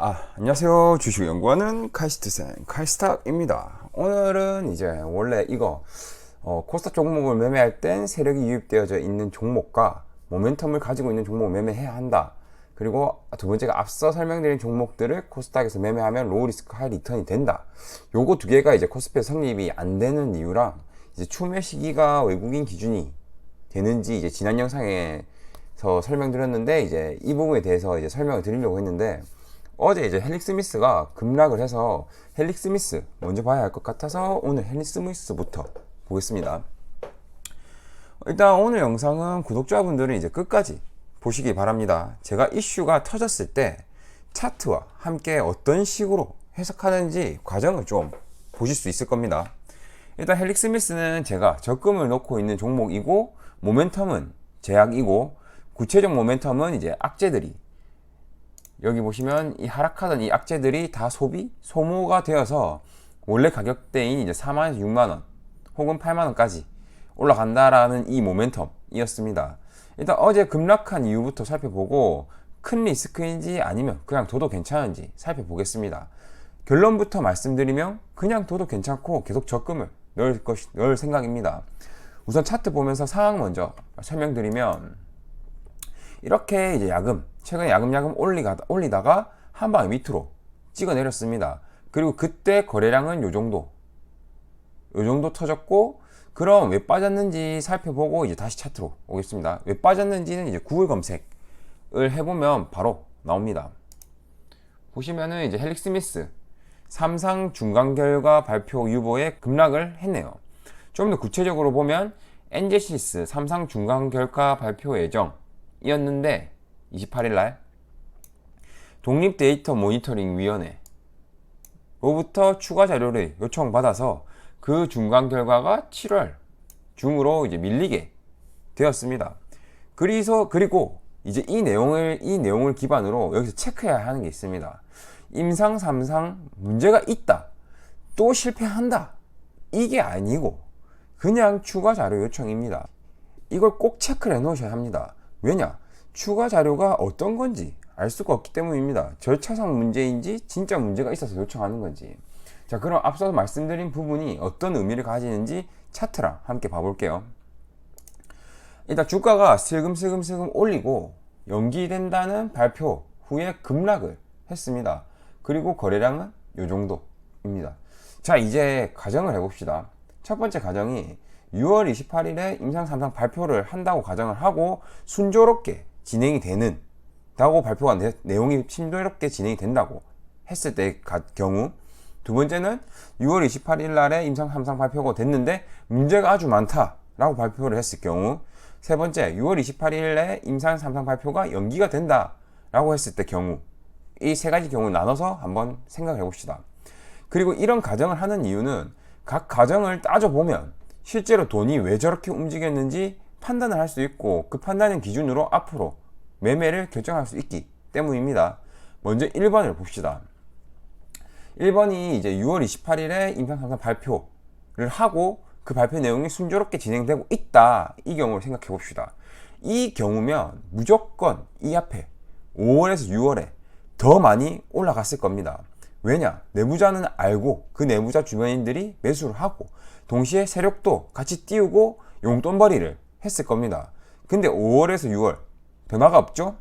안녕하세요. 주식 연구하는 카이스트생 카이스탁입니다. 오늘은 이제 원래 이거 코스닥 종목을 매매할 땐 세력이 유입되어져 있는 종목과 모멘텀을 가지고 있는 종목을 매매해야 한다. 그리고 두 번째가 앞서 설명드린 종목들을 코스닥에서 매매하면 로우 리스크 하이 리턴이 된다. 요거 두 개가 이제 코스피에 성립이 안 되는 이유랑 이제 추매 시기가 외국인 기준이 되는지 이제 지난 영상에서 설명드렸는데 이제 이 부분에 대해서 이제 설명을 드리려고 했는데 어제 이제 헬릭 스미스가 급락을 해서 헬릭 스미스 먼저 봐야 할 것 같아서 오늘 헬릭 스미스부터 보겠습니다. 일단 오늘 영상은 구독자분들은 이제 끝까지 보시기 바랍니다. 제가 이슈가 터졌을 때 차트와 함께 어떤 식으로 해석하는지 과정을 좀 보실 수 있을 겁니다. 일단 헬릭 스미스는 제가 적금을 놓고 있는 종목이고 모멘텀은 제약이고 구체적 모멘텀은 이제 악재들이 여기 보시면 이 하락하던 이 악재들이 다 소모가 되어서 원래 가격대인 이제 4만원에서 6만원 혹은 8만원까지 올라간다라는 이 모멘텀이었습니다. 일단 어제 급락한 이유부터 살펴보고 큰 리스크인지 아니면 그냥 둬도 괜찮은지 살펴보겠습니다. 결론부터 말씀드리면 그냥 둬도 괜찮고 계속 적금을 넣을 생각입니다. 우선 차트 보면서 상황 먼저 설명드리면 이렇게 이제 최근에 야금야금 올리다가 한 방에 밑으로 찍어 내렸습니다. 그리고 그때 거래량은 요 정도 터졌고, 그럼 왜 빠졌는지 살펴보고 이제 다시 차트로 오겠습니다. 왜 빠졌는지는 이제 구글 검색을 해보면 바로 나옵니다. 보시면은 이제 헬릭 스미스 3상 중간 결과 발표 유보에 급락을 했네요. 좀 더 구체적으로 보면 엔제시스 3상 중간 결과 발표 예정이었는데 28일날 독립 데이터 모니터링 위원회로부터 추가 자료를 요청받아서 그 중간 결과가 7월 중으로 이제 밀리게 되었습니다. 그리고 이제 이 내용을 기반으로 여기서 체크해야 하는 게 있습니다. 임상 3상 문제가 있다, 또 실패한다, 이게 아니고 그냥 추가 자료 요청입니다. 이걸 꼭 체크를 해 놓으셔야 합니다. 왜냐? 추가 자료가 어떤 건지 알 수가 없기 때문입니다. 절차상 문제인지 진짜 문제가 있어서 요청하는 건지. 자, 그럼 앞서서 말씀드린 부분이 어떤 의미를 가지는지 차트랑 함께 봐볼게요. 일단 주가가 슬금슬금 올리고 연기된다는 발표 후에 급락을 했습니다. 그리고 거래량은 이 정도입니다. 자, 이제 가정을 해봅시다. 첫 번째 가정이 6월 28일에 임상 3상 발표를 한다고 가정을 하고 순조롭게 진행이 되는다고 발표가 내용이 순조롭게 진행이 된다고 했을 때 경우, 두 번째는 6월 28일 날에 임상 3상 발표가 됐는데 문제가 아주 많다라고 발표를 했을 경우, 세 번째 6월 28일에 임상 3상 발표가 연기가 된다라고 했을 때 경우, 이 세 가지 경우 나눠서 한번 생각해 봅시다. 그리고 이런 가정을 하는 이유는 각 가정을 따져보면 실제로 돈이 왜 저렇게 움직였는지 판단을 할 수 있고 그 판단을 기준으로 앞으로 매매를 결정할 수 있기 때문입니다. 먼저 1번을 봅시다. 1번이 이제 6월 28일에 임상 3상 발표를 하고 그 발표 내용이 순조롭게 진행되고 있다, 이 경우를 생각해 봅시다. 이 경우면 무조건 이 앞에 5월에서 6월에 더 많이 올라갔을 겁니다. 왜냐? 내부자는 알고 그 내부자 주변인들이 매수를 하고 동시에 세력도 같이 띄우고 용돈벌이를 했을 겁니다. 근데 5월에서 6월 변화가 없죠?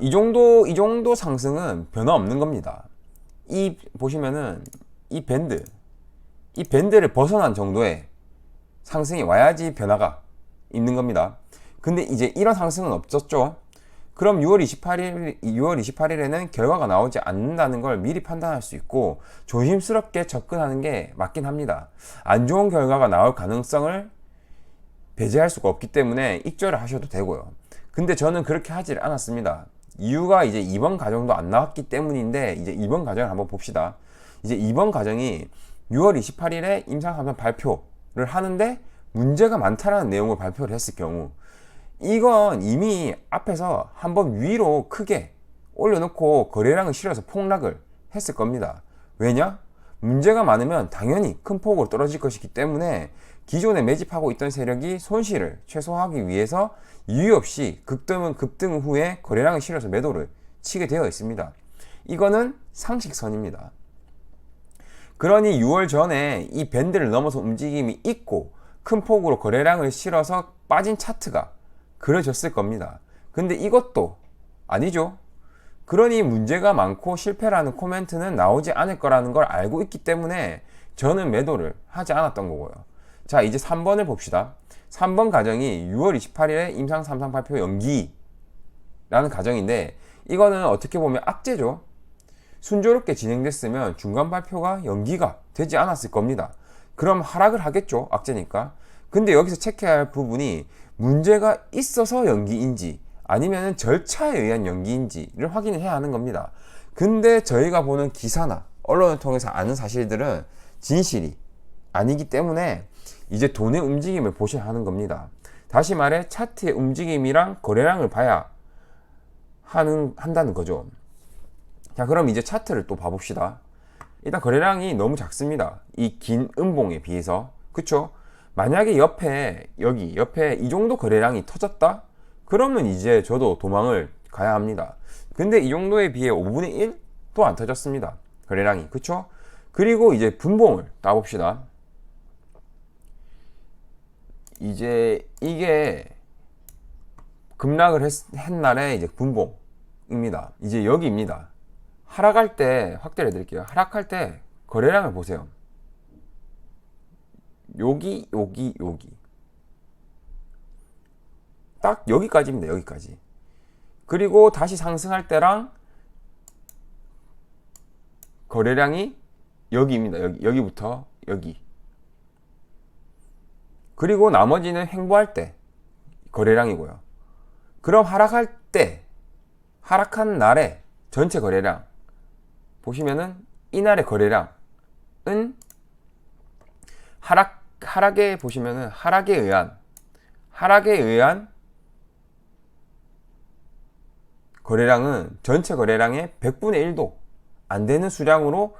이 정도 상승은 변화 없는 겁니다. 보시면은 이 밴드를 벗어난 정도의 상승이 와야지 변화가 있는 겁니다. 근데 이제 이런 상승은 없었죠? 그럼 6월 28일에는 결과가 나오지 않는다는 걸 미리 판단할 수 있고 조심스럽게 접근하는 게 맞긴 합니다. 안 좋은 결과가 나올 가능성을 배제할 수가 없기 때문에 익절을 하셔도 되고요. 근데 저는 그렇게 하질 않았습니다. 이유가 이제 2번 가정도 안 나왔기 때문인데, 이제 2번 가정을 한번 봅시다. 이제 2번 가정이 6월 28일에 임상 3상 발표를 하는데 문제가 많다라는 내용을 발표를 했을 경우, 이건 이미 앞에서 한번 위로 크게 올려놓고 거래량을 실어서 폭락을 했을 겁니다. 왜냐? 문제가 많으면 당연히 큰 폭으로 떨어질 것이기 때문에 기존에 매집하고 있던 세력이 손실을 최소화하기 위해서 이유 없이 급등 후에 거래량을 실어서 매도를 치게 되어 있습니다. 이거는 상식선입니다. 그러니 6월 전에 이 밴드를 넘어서 움직임이 있고 큰 폭으로 거래량을 실어서 빠진 차트가 그려졌을 겁니다. 근데 이것도 아니죠. 그러니 문제가 많고 실패라는 코멘트는 나오지 않을 거라는 걸 알고 있기 때문에 저는 매도를 하지 않았던 거고요. 자, 이제 3번을 봅시다. 3번 가정이 6월 28일에 임상 3상 발표 연기라는 가정인데, 이거는 어떻게 보면 악재죠. 순조롭게 진행됐으면 중간 발표가 연기가 되지 않았을 겁니다. 그럼 하락을 하겠죠, 악재니까. 근데 여기서 체크해야 할 부분이 문제가 있어서 연기인지 아니면 절차에 의한 연기인지를 확인해야 하는 겁니다. 근데 저희가 보는 기사나 언론을 통해서 아는 사실들은 진실이 아니기 때문에 이제 돈의 움직임을 보셔야 하는 겁니다. 다시 말해 차트의 움직임이랑 거래량을 봐야 한다는 거죠. 자, 그럼 이제 차트를 또 봐봅시다. 일단 거래량이 너무 작습니다. 이 긴 음봉에 비해서. 그쵸? 만약에 옆에 이 정도 거래량이 터졌다? 그러면 이제 저도 도망을 가야 합니다. 근데 이 정도에 비해 5분의 1도 안 터졌습니다. 거래량이. 그쵸? 그리고 이제 분봉을 따봅시다. 이제 이게 급락을 했 날의 이제 분봉입니다. 이제 여기입니다. 하락할 때 확대를 해드릴게요. 하락할 때 거래량을 보세요. 여기 딱 여기까지입니다. 여기까지. 그리고 다시 상승할 때랑 거래량이 여기입니다. 여기부터 여기. 그리고 나머지는 횡보할 때 거래량이고요. 그럼 하락할 때, 하락한 날에 전체 거래량 보시면은 이날의 거래량은 하락에 보시면은 하락에 의한 거래량은 전체 거래량의 100분의 1도 안 되는 수량으로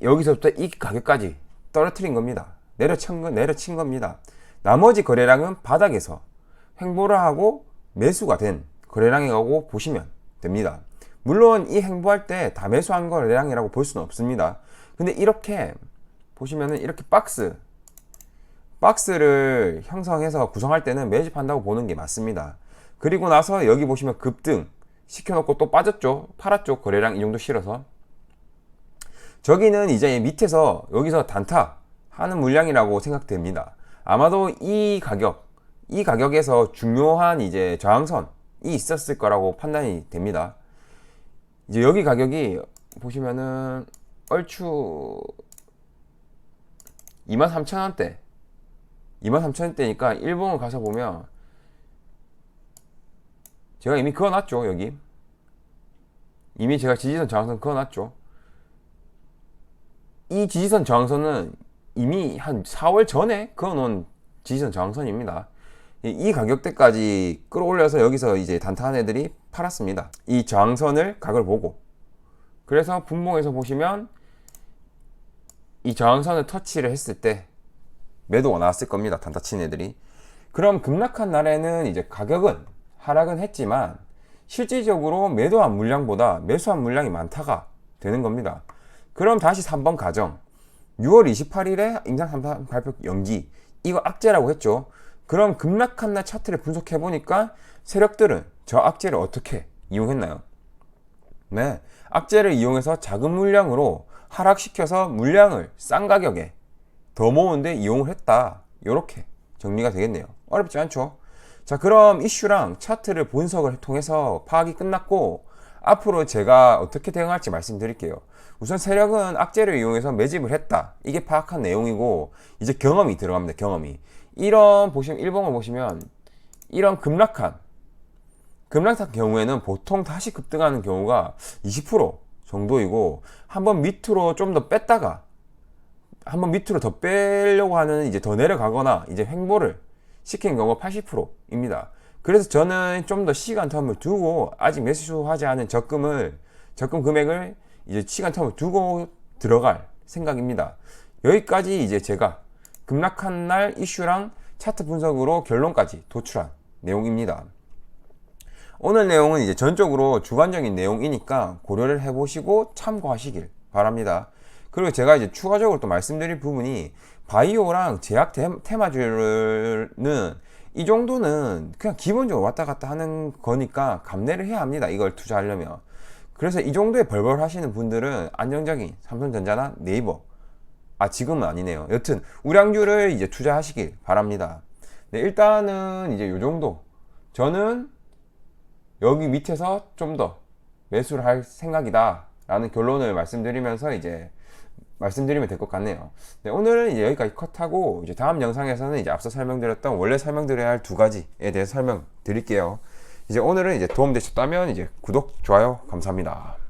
여기서부터 이 가격까지 떨어뜨린 겁니다. 내려친 겁니다. 나머지 거래량은 바닥에서 횡보를 하고 매수가 된 거래량이라고 보시면 됩니다. 물론 이 횡보할 때 다 매수한 거래량이라고 볼 수는 없습니다. 근데 이렇게 보시면은 이렇게 박스를 형성해서 구성할 때는 매집한다고 보는 게 맞습니다. 그리고 나서 여기 보시면 급등 시켜놓고 또 빠졌죠. 팔았죠. 거래량 이 정도 실어서. 저기는 이제 밑에서 여기서 단타 하는 물량이라고 생각됩니다. 아마도 이 가격에서 중요한 이제 저항선이 있었을 거라고 판단이 됩니다. 이제 여기 가격이 보시면은 얼추 23,000원대 23,000원대니까 일본을 가서 보면 제가 이미 그어놨죠. 여기 이미 제가 지지선 저항선 그어놨죠. 이 지지선 저항선은 이미 한 4월 전에 그어놓은 지지선 저항선입니다. 이 가격대까지 끌어올려서 여기서 이제 단타한 애들이 팔았습니다. 이 저항선을 각을 보고. 그래서 분봉에서 보시면 이 저항선을 터치를 했을 때 매도가 나왔을 겁니다. 단타 친 애들이. 그럼 급락한 날에는 이제 가격은 하락은 했지만 실질적으로 매도한 물량보다 매수한 물량이 많다가 되는 겁니다. 그럼 다시 3번 가정. 6월 28일에 임상 3상 발표 연기. 이거 악재라고 했죠. 그럼 급락한 날 차트를 분석해 보니까 세력들은 저 악재를 어떻게 이용했나요? 네, 악재를 이용해서 작은 물량으로 하락시켜서 물량을 싼 가격에 더 모으는데 이용을 했다. 이렇게 정리가 되겠네요. 어렵지 않죠? 자, 그럼 이슈랑 차트를 분석을 통해서 파악이 끝났고 앞으로 제가 어떻게 대응할지 말씀드릴게요. 우선 세력은 악재를 이용해서 매집을 했다. 이게 파악한 내용이고 이제 경험이 들어갑니다. 경험이. 이런 보시면 일봉을 보시면 이런 급락한 경우에는 보통 다시 급등하는 경우가 20% 정도이고 한번 밑으로 좀 더 뺐다가 한번 밑으로 더 빼려고 하는 이제 더 내려가거나 이제 횡보를 시킨 경우가 80%입니다. 그래서 저는 좀 더 시간 텀을 두고 아직 매수하지 않은 적금 금액을 이제 시간 텀을 두고 들어갈 생각입니다. 여기까지 이제 제가 급락한 날 이슈랑 차트 분석으로 결론까지 도출한 내용입니다. 오늘 내용은 이제 전적으로 주관적인 내용이니까 고려를 해보시고 참고하시길 바랍니다. 그리고 제가 이제 추가적으로 또 말씀드릴 부분이 바이오랑 제약 테마주는 이 정도는 그냥 기본적으로 왔다 갔다 하는 거니까 감내를 해야 합니다. 이걸 투자하려면. 그래서 이 정도에 벌벌 하시는 분들은 안정적인 삼성전자나 네이버, 지금은 아니네요. 여튼 우량주를 이제 투자하시길 바랍니다. 네, 일단은 이제 요 정도. 저는 여기 밑에서 좀 더 매수를 할 생각이다 라는 결론을 말씀드리면서 이제 말씀드리면 될 것 같네요. 네, 오늘은 이제 여기까지 컷하고 이제 다음 영상에서는 이제 앞서 설명드렸던 원래 설명드려야 할 두 가지에 대해서 설명드릴게요. 이제 오늘은 이제 도움되셨다면 이제 구독, 좋아요 감사합니다.